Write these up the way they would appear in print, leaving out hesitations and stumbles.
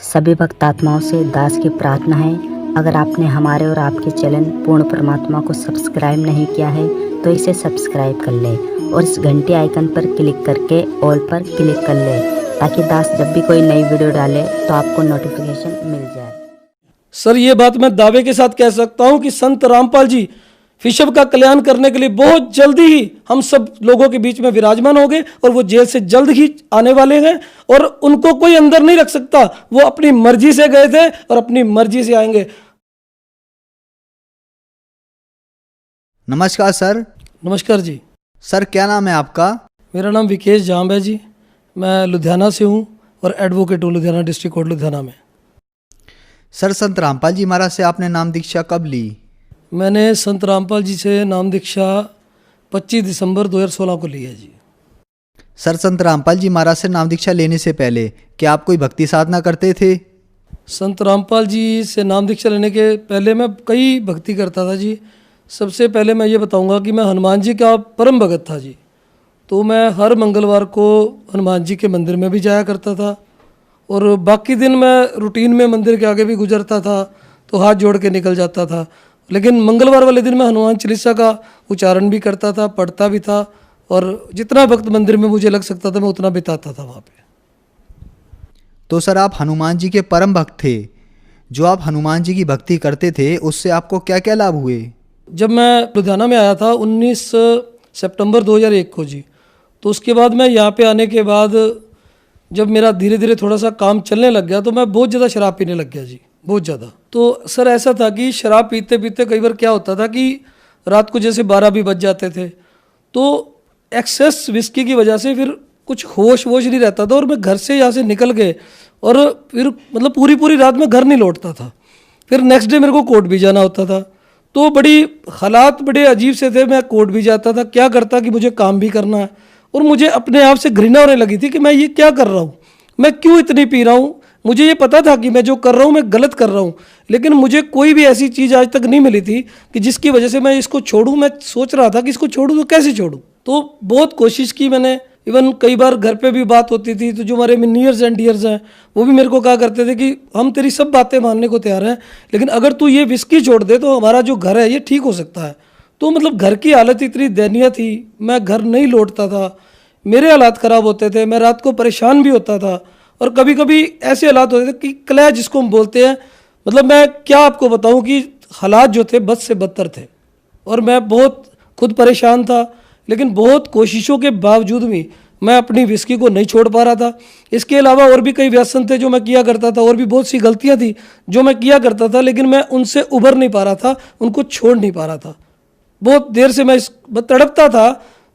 सभी भक्त आत्माओं से दास की प्रार्थना है, अगर आपने हमारे और आपके चैनल पूर्ण परमात्मा को सब्सक्राइब नहीं किया है तो इसे सब्सक्राइब कर ले और इस घंटी आइकन पर क्लिक करके ऑल पर क्लिक कर ले, ताकि दास जब भी कोई नई वीडियो डाले तो आपको नोटिफिकेशन मिल जाए। सर, ये बात मैं दावे के साथ कह सकता हूं कि संत रामपाल जी विश्व का कल्याण करने के लिए बहुत जल्दी ही हम सब लोगों के बीच में विराजमान हो गए और वो जेल से जल्द ही आने वाले हैं और उनको कोई अंदर नहीं रख सकता। वो अपनी मर्जी से गए थे और अपनी मर्जी से आएंगे। नमस्कार सर। नमस्कार जी। सर, क्या नाम है आपका? मेरा नाम विकेश जाम्ब है जी। मैं लुधियाना से हूँ और एडवोकेट हूँ लुधियाना डिस्ट्रिक्ट कोर्ट लुधियाना में। सर, संत रामपाल जी महाराज से आपने नाम दीक्षा कब ली? मैंने संत रामपाल जी से नाम दीक्षा 25 दिसंबर 2016 को ली है जी। सर, संत रामपाल जी महाराज से नाम दीक्षा लेने से पहले क्या आप कोई भक्ति साधना करते थे? संत रामपाल जी से नाम दीक्षा लेने के पहले मैं कई भक्ति करता था जी। सबसे पहले मैं ये बताऊंगा कि मैं हनुमान जी का परम भगत था जी। तो मैं हर मंगलवार को हनुमान जी के मंदिर में भी जाया करता था और बाकी दिन मैं रूटीन में मंदिर के आगे भी गुजरता था तो हाथ जोड़ के निकल जाता था। लेकिन मंगलवार वाले दिन मैं हनुमान चालीसा का उच्चारण भी करता था, पढ़ता भी था और जितना वक्त मंदिर में मुझे लग सकता था मैं उतना बिताता था वहाँ पे। तो सर, आप हनुमान जी के परम भक्त थे। जो आप हनुमान जी की भक्ति करते थे उससे आपको क्या क्या लाभ हुए? जब मैं लुधियाना में आया था 19 सितंबर 2001 को जी, तो उसके बाद मैं यहाँ पे आने के बाद जब मेरा धीरे धीरे थोड़ा सा काम चलने लग गया तो मैं बहुत ज़्यादा शराब पीने लग गया जी, बहुत ज़्यादा। तो सर ऐसा था कि शराब पीते पीते कई बार क्या होता था कि रात को जैसे 12 भी बज जाते थे तो एक्सेस विस्की की वजह से फिर कुछ होश वोश नहीं रहता था और मैं घर से यहाँ से निकल गए और फिर मतलब पूरी रात में घर नहीं लौटता था। फिर नेक्स्ट डे मेरे को कोर्ट भी जाना होता था। तो बड़ी हालात बड़े अजीब से थे। मैं कोर्ट भी जाता था, क्या करता कि मुझे काम भी करना है और मुझे अपने आप से घृणा होने लगी थी कि मैं ये क्या कर रहा हूँ, मैं क्यों इतनी पी रहा हूँ। मुझे ये पता था कि मैं जो कर रहा हूँ मैं गलत कर रहा हूँ, लेकिन मुझे कोई भी ऐसी चीज़ आज तक नहीं मिली थी कि जिसकी वजह से मैं इसको छोड़ूं। मैं सोच रहा था कि इसको छोड़ूं तो कैसे छोड़ूं। तो बहुत कोशिश की मैंने। इवन कई बार घर पे भी बात होती थी तो जो हमारे नियर्स एंड डियर्स हैं वो भी मेरे को कहा करते थे कि हम तेरी सब बातें मानने को तैयार हैं, लेकिन अगर तू ये विस्की छोड़ दे तो हमारा जो घर है ये ठीक हो सकता है। तो मतलब घर की हालत इतनी दयनीय थी, मैं घर नहीं लौटता था, मेरे हालात ख़राब होते थे, मैं रात को परेशान भी होता था और कभी कभी ऐसे हालात होते थे कि क्लैश जिसको हम बोलते हैं, मतलब मैं क्या आपको बताऊं कि हालात जो थे बद से बदतर थे और मैं बहुत खुद परेशान था। लेकिन बहुत कोशिशों के बावजूद भी मैं अपनी विस्की को नहीं छोड़ पा रहा था। इसके अलावा और भी कई व्यसन थे जो मैं किया करता था और भी बहुत सी गलतियां थी जो मैं किया करता था, लेकिन मैं उनसे उभर नहीं पा रहा था, उनको छोड़ नहीं पा रहा था। बहुत देर से मैं तड़पता था।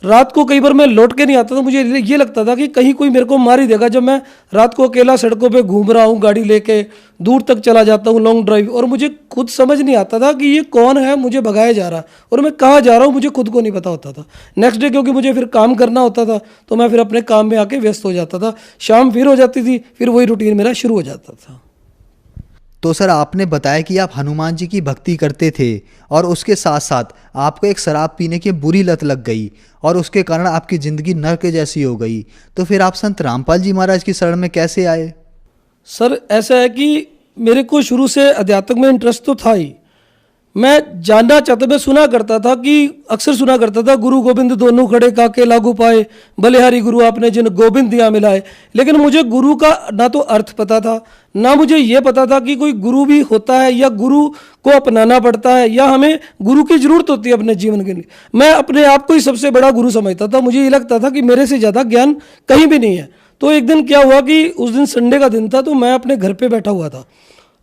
रात को कई बार मैं लौट के नहीं आता था, मुझे ये लगता था कि कहीं कोई मेरे को मार ही देगा। जब मैं रात को अकेला सड़कों पे घूम रहा हूँ, गाड़ी लेके दूर तक चला जाता हूँ लॉन्ग ड्राइव, और मुझे खुद समझ नहीं आता था कि ये कौन है मुझे भगाया जा रहा है और मैं कहाँ जा रहा हूँ, मुझे खुद को नहीं पता होता था। नेक्स्ट डे क्योंकि मुझे फिर काम करना होता था तो मैं फिर अपने काम में आके व्यस्त हो जाता था। शाम फिर हो जाती थी, फिर वही रूटीन मेरा शुरू हो जाता था। तो सर, आपने बताया कि आप हनुमान जी की भक्ति करते थे और उसके साथ साथ आपको एक शराब पीने की बुरी लत लग गई और उसके कारण आपकी ज़िंदगी नर्क जैसी हो गई। तो फिर आप संत रामपाल जी महाराज की शरण में कैसे आए? सर ऐसा है कि मेरे को शुरू से अध्यात्म में इंटरेस्ट तो था ही। मैं जानना चाहता, मैं सुना करता था कि अक्सर सुना करता था गुरु गोविंद दोनों खड़े काके लागू पाए, बलिहारी गुरु आपने जिन गोविंद दिया मिलाए। लेकिन मुझे गुरु का ना तो अर्थ पता था, ना मुझे ये पता था कि कोई गुरु भी होता है या गुरु को अपनाना पड़ता है या हमें गुरु की जरूरत होती है अपने जीवन के लिए। मैं अपने आप को ही सबसे बड़ा गुरु समझता था। मुझे ये लगता था कि मेरे से ज़्यादा ज्ञान कहीं भी नहीं है। तो एक दिन क्या हुआ कि उस दिन संडे का दिन था तो मैं अपने घर पे बैठा हुआ था,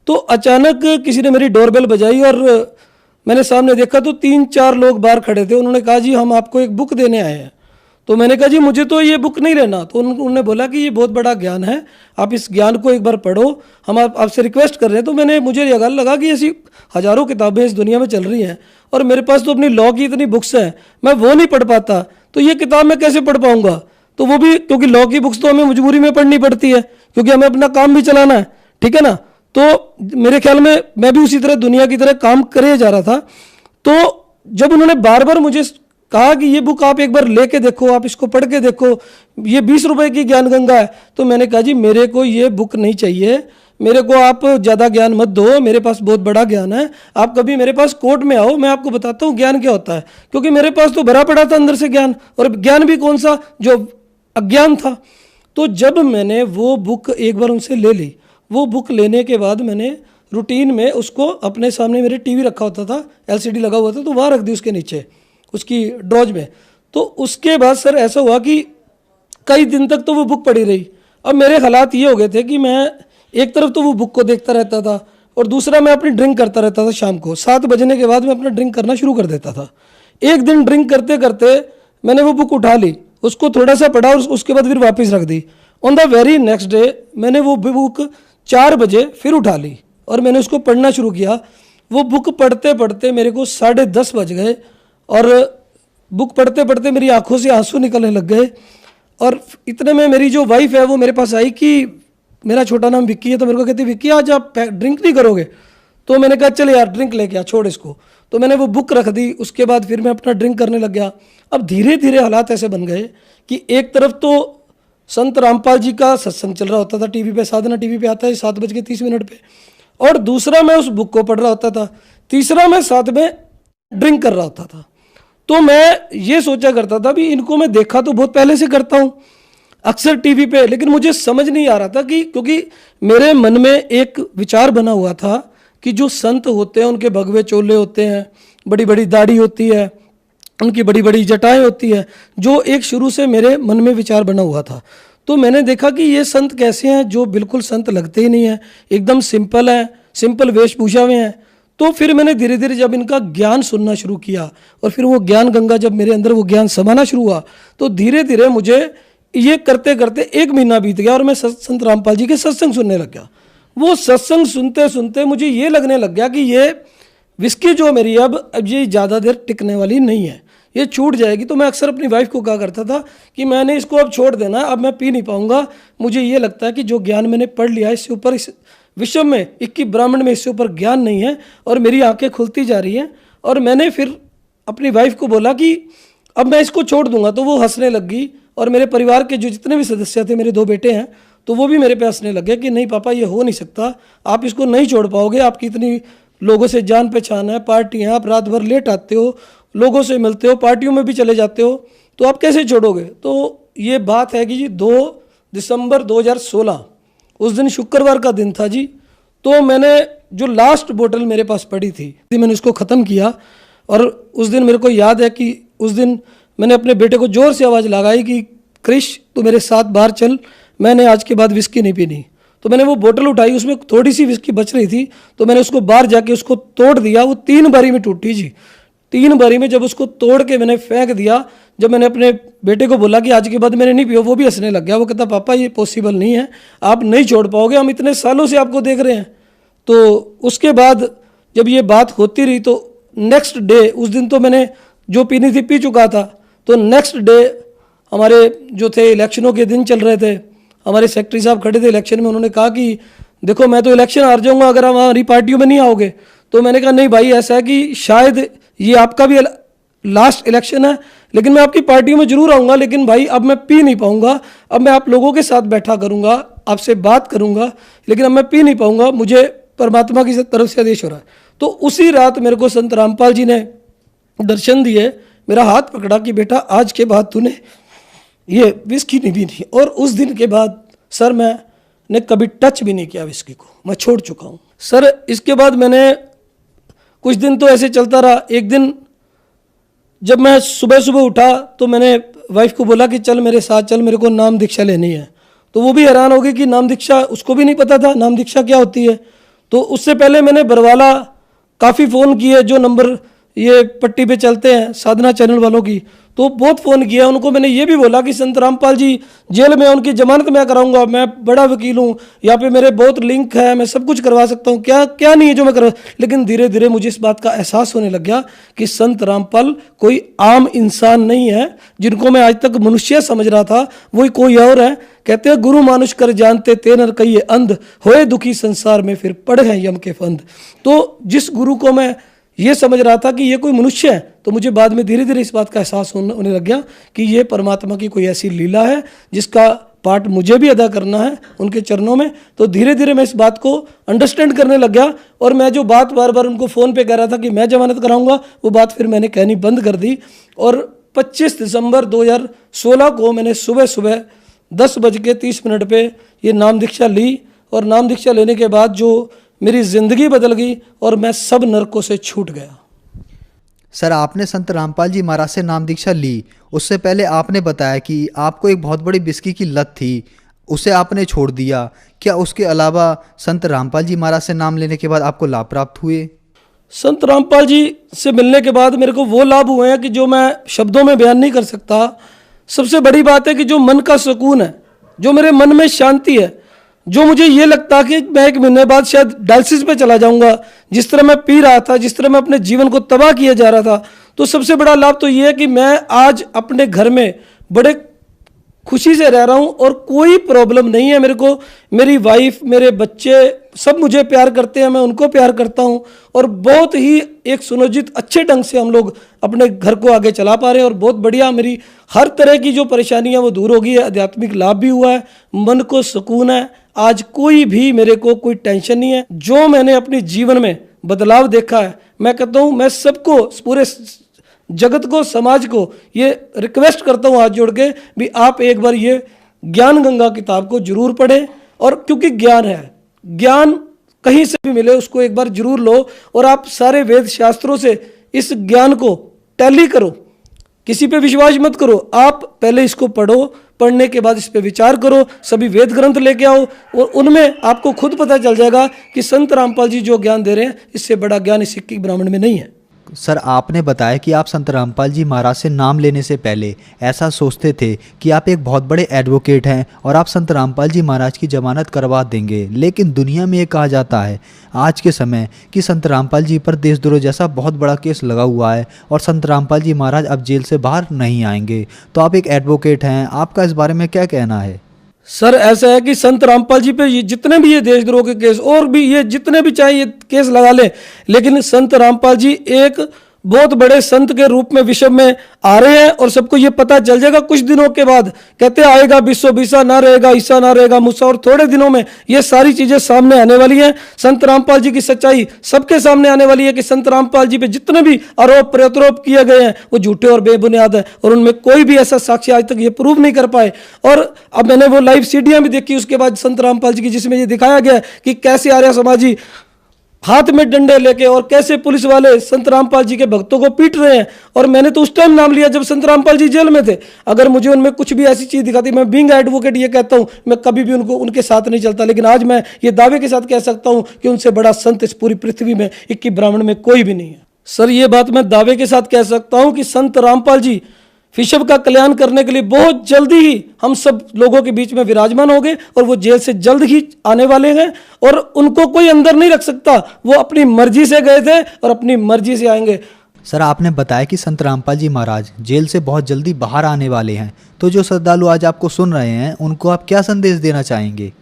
तो अचानक किसी ने मेरी डोरबेल बजाई और मैंने सामने देखा तो 3-4 लोग बाहर खड़े थे। उन्होंने कहा जी हम आपको एक बुक देने आए हैं। तो मैंने कहा जी मुझे तो ये बुक नहीं लेना। तो उन्होंने बोला कि ये बहुत बड़ा ज्ञान है, आप इस ज्ञान को एक बार पढ़ो, हम आपसे रिक्वेस्ट कर रहे हैं। तो मुझे ये लगा कि ऐसी हज़ारों किताबें इस दुनिया में चल रही हैं और मेरे पास तो अपनी लॉ की इतनी बुक्स हैं, मैं वो नहीं पढ़ पाता, तो ये किताब मैं कैसे पढ़ पाऊँगा। तो वो भी क्योंकि लॉ की बुक्स तो हमें मजबूरी में पढ़नी पड़ती है क्योंकि हमें अपना काम भी चलाना है, ठीक है ना। तो मेरे ख्याल में मैं भी उसी तरह दुनिया की तरह काम करे जा रहा था। तो जब उन्होंने बार बार मुझे कहा कि ये बुक आप एक बार लेके देखो, आप इसको पढ़ के देखो, ये 20 रुपए की ज्ञान गंगा है, तो मैंने कहा जी मेरे को ये बुक नहीं चाहिए, मेरे को आप ज़्यादा ज्ञान मत दो, मेरे पास बहुत बड़ा ज्ञान है, आप कभी मेरे पास कोर्ट में आओ, मैं आपको बताता हूँ ज्ञान क्या होता है। क्योंकि मेरे पास तो भरा पड़ा था अंदर से ज्ञान, और ज्ञान भी कौन सा, जो अज्ञान था। तो जब मैंने वो बुक एक बार उनसे ले ली, वो बुक लेने के बाद मैंने रूटीन में उसको अपने सामने, मेरे टीवी रखा होता था, एलसीडी लगा हुआ था, तो वहाँ रख दी उसके नीचे, उसकी ड्रॉज में। तो उसके बाद सर ऐसा हुआ कि कई दिन तक तो वो बुक पड़ी रही। अब मेरे हालात ये हो गए थे कि मैं एक तरफ तो वो बुक को देखता रहता था, और दूसरा मैं अपनी ड्रिंक करता रहता था। शाम को 7 बजने के बाद मैं अपना ड्रिंक करना शुरू कर देता था। एक दिन ड्रिंक करते करते मैंने वो बुक उठा ली, उसको थोड़ा सा पढ़ा, और उसके बाद फिर वापस रख दी। On the very next day मैंने वो बुक 4 बजे फिर उठा ली, और मैंने उसको पढ़ना शुरू किया। वो बुक पढ़ते पढ़ते मेरे को 10:30 बज गए, और बुक पढ़ते पढ़ते मेरी आंखों से आंसू निकलने लग गए। और इतने में मेरी जो वाइफ है वो मेरे पास आई कि मेरा छोटा नाम विक्की है, तो मेरे को कहती, विक्की आज आप ड्रिंक नहीं करोगे? तो मैंने कहा चल यार ड्रिंक लेके आ, छोड़ इसको। तो मैंने वो बुक रख दी, उसके बाद फिर मैं अपना ड्रिंक करने लग गया। अब धीरे धीरे हालात ऐसे बन गए कि एक तरफ तो संत रामपाल जी का सत्संग चल रहा होता था टीवी पे, साधना टीवी पे आता है 7:30 पे, और दूसरा मैं उस बुक को पढ़ रहा होता था, तीसरा मैं साथ में ड्रिंक कर रहा होता था। तो मैं ये सोचा करता था भी इनको मैं देखा तो बहुत पहले से करता हूँ अक्सर टीवी पे, लेकिन मुझे समझ नहीं आ रहा था कि, क्योंकि मेरे मन में एक विचार बना हुआ था कि जो संत होते हैं उनके भगवे चोले होते हैं, बड़ी बड़ी दाढ़ी होती है, उनकी बड़ी बड़ी जटाएं होती है, जो एक शुरू से मेरे मन में विचार बना हुआ था। तो मैंने देखा कि ये संत कैसे हैं, जो बिल्कुल संत लगते ही नहीं हैं, एकदम सिंपल हैं, सिंपल वेशभूषा में हैं। तो फिर मैंने धीरे धीरे जब इनका ज्ञान सुनना शुरू किया, और फिर वो ज्ञान गंगा जब मेरे अंदर वो ज्ञान समाना शुरू हुआ, तो धीरे धीरे मुझे ये करते करते 1 महीना बीत गया, और मैं संत रामपाल जी के सत्संग सुनने लग गया। वो सत्संग सुनते सुनते मुझे ये लगने लग गया कि ये विस्की जो मेरी अब ये ज़्यादा देर टिकने वाली नहीं है, ये छूट जाएगी। तो मैं अक्सर अपनी वाइफ को कहा करता था कि मैंने इसको अब छोड़ देना, अब मैं पी नहीं पाऊंगा। मुझे ये लगता है कि जो ज्ञान मैंने पढ़ लिया इससे ऊपर, इस विश्व में 21 ब्राह्मण में इससे ऊपर ज्ञान नहीं है, और मेरी आंखें खुलती जा रही हैं। और मैंने फिर अपनी वाइफ को बोला कि अब मैं इसको छोड़ दूंगा, तो वो हंसने लग गई। और मेरे परिवार के जो जितने भी सदस्य थे, मेरे 2 बेटे हैं, तो वो भी मेरे पे हंसने लगे कि नहीं पापा ये हो नहीं सकता, आप इसको नहीं छोड़ पाओगे, आपकी इतनी लोगों से जान पहचान है, पार्टी है, आप रात भर लेट आते हो, लोगों से मिलते हो, पार्टियों में भी चले जाते हो, तो आप कैसे छोड़ोगे? तो ये बात है कि जी 2 दिसंबर 2016 उस दिन शुक्रवार का दिन था जी। तो मैंने जो लास्ट बोतल मेरे पास पड़ी थी, मैंने उसको ख़त्म किया। और उस दिन मेरे को याद है कि उस दिन मैंने अपने बेटे को जोर से आवाज़ लगाई कि क्रिश तू मेरे साथ बाहर चल, मैंने आज के बाद विस्की नहीं पीनी। तो मैंने वो बोतल उठाई, उसमें थोड़ी सी विस्की बच रही थी, तो मैंने उसको बाहर जाके उसको तोड़ दिया। वो 3 बारी में टूटी जी, 3 बारी में जब उसको तोड़ के मैंने फेंक दिया, जब मैंने अपने बेटे को बोला कि आज के बाद मैंने नहीं पिया, वो भी हंसने लग गया। वो कहता पापा ये पॉसिबल नहीं है, आप नहीं छोड़ पाओगे, हम इतने सालों से आपको देख रहे हैं। तो उसके बाद जब ये बात होती रही, तो नेक्स्ट डे, उस दिन तो मैंने जो पीनी थी पी चुका था, तो नेक्स्ट डे हमारे जो थे इलेक्शनों के दिन चल रहे थे, हमारे सेक्रेटरी साहब खड़े थे इलेक्शन में, उन्होंने कहा कि देखो मैं तो इलेक्शन हार जाऊंगा अगर आप हमारी पार्टियों में नहीं आओगे। तो मैंने कहा नहीं भाई, ऐसा है कि शायद ये आपका भी लास्ट इलेक्शन है, लेकिन मैं आपकी पार्टियों में जरूर आऊँगा, लेकिन भाई अब मैं पी नहीं पाऊँगा, अब मैं आप लोगों के साथ बैठा करूँगा, आपसे बात करूँगा, लेकिन अब मैं पी नहीं पाऊँगा, मुझे परमात्मा की तरफ से आदेश हो रहा है। तो उसी रात मेरे को संत रामपाल जी ने दर्शन दिए, मेरा हाथ पकड़ा कि बेटा आज के बाद तूने ये विस्की नहीं पीनी। और उस दिन के बाद सर मैंने कभी टच भी नहीं किया विस्की को, मैं छोड़ चुका हूँ सर। इसके बाद मैंने कुछ दिन तो ऐसे चलता रहा। एक दिन जब मैं सुबह सुबह उठा तो मैंने वाइफ को बोला कि चल मेरे साथ चल, मेरे को नाम दीक्षा लेनी है। तो वो भी हैरान हो गई कि नाम दीक्षा, उसको भी नहीं पता था नाम दीक्षा क्या होती है। तो उससे पहले मैंने बरवाला काफ़ी फ़ोन किए, जो नंबर ये पट्टी पे चलते हैं साधना चैनल वालों की, तो बहुत फ़ोन किया उनको। मैंने ये भी बोला कि संत रामपाल जी जेल में, उनकी जमानत मैं कराऊंगा, मैं बड़ा वकील हूँ, यहाँ पे मेरे बहुत लिंक है, मैं सब कुछ करवा सकता हूँ, क्या क्या नहीं है जो मैं करवा। लेकिन धीरे धीरे मुझे इस बात का एहसास होने लग गया कि संत रामपाल कोई आम इंसान नहीं है, जिनको मैं आज तक मनुष्य समझ रहा था वही कोई और है। कहते हैं गुरु मानुष कर जानते ते नर कहिए अंध, होए दुखी संसार में फिर पड़ हैं यम के फंद। तो जिस गुरु को मैं ये समझ रहा था कि ये कोई मनुष्य है, तो मुझे बाद में धीरे धीरे इस बात का एहसास होने लग गया कि ये परमात्मा की कोई ऐसी लीला है जिसका पार्ट मुझे भी अदा करना है उनके चरणों में। तो धीरे धीरे मैं इस बात को अंडरस्टैंड करने लग गया, और मैं जो बात बार बार उनको फ़ोन पे कह रहा था कि मैं जमानत कराऊंगा, वो बात फिर मैंने कहनी बंद कर दी। और 25 दिसंबर 2016 को मैंने सुबह सुबह 10:30 पे ये नाम दीक्षा ली, और नाम दीक्षा लेने के बाद जो मेरी ज़िंदगी बदल गई और मैं सब नरकों से छूट गया। सर, आपने संत रामपाल जी महाराज से नाम दीक्षा ली, उससे पहले आपने बताया कि आपको एक बहुत बड़ी विस्की की लत थी, उसे आपने छोड़ दिया। क्या उसके अलावा संत रामपाल जी महाराज से नाम लेने के बाद आपको लाभ प्राप्त हुए? संत रामपाल जी से मिलने के बाद मेरे को वो लाभ हुए हैं कि जो मैं शब्दों में बयान नहीं कर सकता। सबसे बड़ी बात है कि जो मन का सुकून है, जो मेरे मन में शांति है, जो मुझे ये लगता कि मैं 1 महीने बाद शायद डायलिसिस पे चला जाऊंगा, जिस तरह मैं पी रहा था, जिस तरह मैं अपने जीवन को तबाह किया जा रहा था, तो सबसे बड़ा लाभ तो ये है कि मैं आज अपने घर में बड़े खुशी से रह रहा हूँ और कोई प्रॉब्लम नहीं है मेरे को। मेरी वाइफ, मेरे बच्चे सब मुझे प्यार करते हैं, मैं उनको प्यार करता हूँ, और बहुत ही एक सुनियोजित अच्छे ढंग से हम लोग अपने घर को आगे चला पा रहे हैं। और बहुत बढ़िया, मेरी हर तरह की जो परेशानी है वो दूर हो गई है, आध्यात्मिक लाभ भी हुआ है, मन को सुकून है। आज कोई भी मेरे को कोई टेंशन नहीं है। जो मैंने अपने जीवन में बदलाव देखा है, मैं कहता हूँ मैं सबको, पूरे जगत को, समाज को ये रिक्वेस्ट करता हूँ हाथ जोड़ के भी आप एक बार ये ज्ञान गंगा किताब को जरूर पढ़ें। और क्योंकि ज्ञान है, ज्ञान कहीं से भी मिले उसको एक बार जरूर लो, और आप सारे वेद शास्त्रों से इस ज्ञान को टैली करो, किसी पे विश्वास मत करो। आप पहले इसको पढ़ो, पढ़ने के बाद इस पे विचार करो, सभी वेद ग्रंथ लेके आओ, और उनमें आपको खुद पता चल जाएगा कि संत रामपाल जी जो ज्ञान दे रहे हैं, इससे बड़ा ज्ञान इस सिक्की ब्राह्मण में नहीं है। सर, आपने बताया कि आप संत रामपाल जी महाराज से नाम लेने से पहले ऐसा सोचते थे कि आप एक बहुत बड़े एडवोकेट हैं और आप संत रामपाल जी महाराज की जमानत करवा देंगे। लेकिन दुनिया में ये कहा जाता है आज के समय कि संत रामपाल जी पर देशद्रोह जैसा बहुत बड़ा केस लगा हुआ है और संत रामपाल जी महाराज अब जेल से बाहर नहीं आएंगे। तो आप एक एडवोकेट हैं, आपका इस बारे में क्या कहना है? सर, ऐसा है कि संत रामपाल जी पे ये जितने भी ये देशद्रोह के केस, और भी ये जितने भी चाहे ये केस लगा ले, लेकिन संत रामपाल जी एक बहुत बड़े संत के रूप में विश्व में आ रहे हैं, और सबको ये पता चल जाएगा कुछ दिनों के बाद। कहते आएगा बिस्सो बिसा ना रहेगा, ईसा ना रहेगा मूसा, और थोड़े दिनों में ये सारी चीजें सामने आने वाली हैं। संत रामपाल जी की सच्चाई सबके सामने आने वाली है कि संत रामपाल जी पे जितने भी आरोप प्रत्यारोप किए गए हैं वो झूठे और बेबुनियाद है, और उनमें कोई भी ऐसा साक्ष्य आज तक ये प्रूव नहीं कर पाए। और अब मैंने वो लाइव सीडियां भी देखी उसके बाद संत रामपाल जी की, जिसमें ये दिखाया गया कि कैसे आर्य समाजी हाथ में डंडे लेके और कैसे पुलिस वाले संत रामपाल जी के भक्तों को पीट रहे हैं। और मैंने तो उस टाइम नाम लिया जब संत रामपाल जी जेल में थे। अगर मुझे उनमें कुछ भी ऐसी चीज दिखाती, मैं बीइंग एडवोकेट ये कहता हूं मैं कभी भी उनके साथ नहीं चलता, लेकिन आज मैं ये दावे के साथ कह सकता हूं कि उनसे बड़ा संत इस पूरी पृथ्वी में 21 ब्राह्मण में कोई भी नहीं है। सर, ये बात मैं दावे के साथ कह सकता हूं कि संत रामपाल जी विश्व का कल्याण करने के लिए बहुत जल्दी ही हम सब लोगों के बीच में विराजमान होंगे, और वो जेल से जल्द ही आने वाले हैं, और उनको कोई अंदर नहीं रख सकता। वो अपनी मर्जी से गए थे और अपनी मर्जी से आएंगे। सर, आपने बताया कि संत रामपाल जी महाराज जेल से बहुत जल्दी बाहर आने वाले हैं, तो जो श्रद्धालु आज आपको सुन रहे हैं उनको आप क्या संदेश देना चाहेंगे?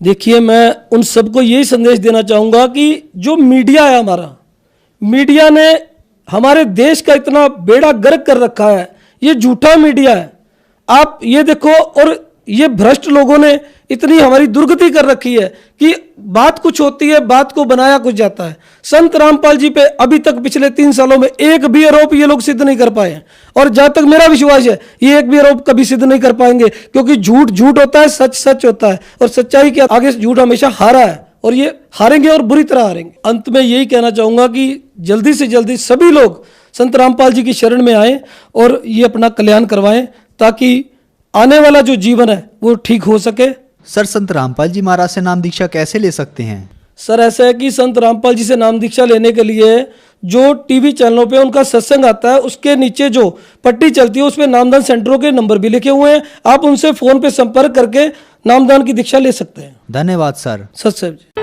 देखिए, मैं उन सबको यही संदेश देना चाहूंगा कि जो मीडिया है, हमारा मीडिया ने हमारे देश का इतना बेड़ा गर्क कर रखा है, ये झूठा मीडिया है। आप ये देखो, और ये भ्रष्ट लोगों ने इतनी हमारी दुर्गति कर रखी है कि बात कुछ होती है, बात को बनाया कुछ जाता है। संत रामपाल जी पे अभी तक पिछले 3 सालों में एक भी आरोप ये लोग सिद्ध नहीं कर पाए हैं, और जहां तक मेरा विश्वास है ये एक भी आरोप कभी सिद्ध नहीं कर पाएंगे, क्योंकि झूठ झूठ होता है, सच सच होता है, और सच्चाई के आगे झूठ हमेशा हारा है, और ये हारेंगे और बुरी तरह हारेंगे। अंत में यही कहना चाहूंगा कि जल्दी से जल्दी सभी लोग संत रामपाल जी की शरण में आए और ये अपना कल्याण करवाएं, ताकि आने वाला जो जीवन है वो ठीक हो सके। सर, संत रामपाल जी महाराज से नाम दीक्षा कैसे ले सकते हैं? सर, ऐसा है कि संत रामपाल जी से नाम दीक्षा लेने के लिए जो टीवी चैनलों पे उनका सत्संग आता है, उसके नीचे जो पट्टी चलती है उसमें नामदान सेंटरों के नंबर भी लिखे हुए हैं। आप उनसे फोन पे संपर्क करके नामदान की दीक्षा ले सकते हैं। धन्यवाद सर। सच जी।